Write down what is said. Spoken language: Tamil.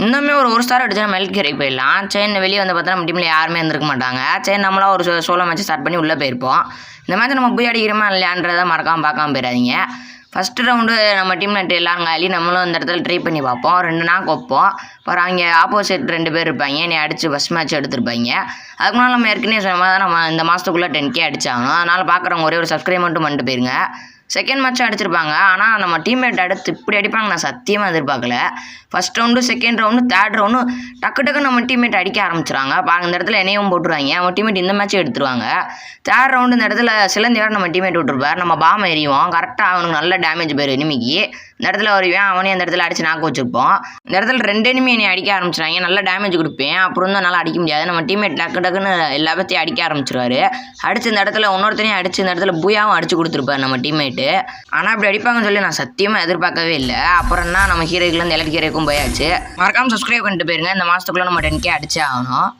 இன்னுமே ஒரு ஸ்டார் அடிச்சா மெல்க் கரை போயிடலாம். செயின் வெளியே வந்து பார்த்தா நம்ம டீமில் யாருமே இருந்திருக்க மாட்டாங்க. செயின் நம்மளா ஒரு சோலோ மேட்ச் ஸ்டார்ட் பண்ணி உள்ளே போயிருப்போம். இந்த மேட்ச் நம்ம போய் அடிக்கிறோமா இல்லையான்றதை மறக்காமல் பார்க்காம போயிடாதீங்க. ஃபஸ்ட்டு ரவுண்டு நம்ம டீமில் எல்லாரும் காலி நம்மளும் இந்த இடத்துல ட்ரை பண்ணி பார்ப்போம். 2 நாக்கு வைப்போம். அப்புறம் அங்கே ஆப்போசிட் 2 பேர் இருப்பாங்க. நீ அடித்து ஃபஸ்ட் மேட்ச் எடுத்துருப்பாங்க. அதுக்கு முன்னால் நம்ம ஏற்கனவே சொன்ன மாதிரி தான் நம்ம இந்த மாதத்துக்குள்ளே 10K அடிச்சாகணும். அதனால் பார்க்குறவங்க ஒரே ஒரு சப்ஸ்கிரைப் மட்டும் பண்ணிட்டு போயிருங்க. செகண்ட் மேட்ச்சும் அடிச்சிருப்பாங்க. ஆனால் நம்ம டீம்மேட் அடுத்து இப்படி அடிப்பாங்க நான் சத்தியமாக எதிர்பார்க்கல. First round, second round, third round டக்கு நம்ம டீம்மேட் அடிக்க ஆரம்பிச்சிடுறாங்க. பாருங்க இந்த இடத்துல என்னையும் போட்டுருவாங்க. நம்ம டீம்மேட் இந்த மேட்ச்சை எடுத்துருவாங்க. தேர்ட் ரவுண்டு இந்த இடத்துல சிலந்தியோட நம்ம டீம்மேட் விட்டுருப்பார். நம்ம பாம் எறிவோம். கரெக்டாக அவனுக்கு நல்ல டேமேஜ் போயிடும் எனிமிக்கு. இந்த இடத்துல வருவேன் அவனையும் அந்த இடத்துல அடிச்சு நாக்கு வச்சுருப்போம். இந்த இடத்துல 2 எனிமி என்னை அடிக்க ஆரம்பிச்சிடுறாங்க. நல்ல டேமேஜ் கொடுப்பேன். அப்புறம் தான் நல்லா அடிக்க முடியாது. நம்ம டீம்மேட் டக்குன்னு எல்லாத்தையும் அடிக்க ஆரம்பிச்சிருவாரு. அடிச்சு இந்த இடத்துல இன்னொருத்தனையும் அடிச்சு இந்த இடத்துல பூயாவும் அடிச்சு கொடுத்துருப்பாரு நம்ம டீம்மேட்டு. ஆனால் இப்படி அடிப்பாங்கன்னு சொல்லி நான் சத்தியமாக எதிர்பார்க்கவே இல்லை. அப்புறம் தான் நம்ம ஹீரோக்குலேருந்து எலக்ட் ஹீரோக்கும் போயாச்சு. மறக்காமல் சப்ஸ்கிரைப் பண்ணிட்டு போயிருங்க. இந்த மாதத்துக்குள்ளே நம்ம 10K அடிச்சே ஆகணும்.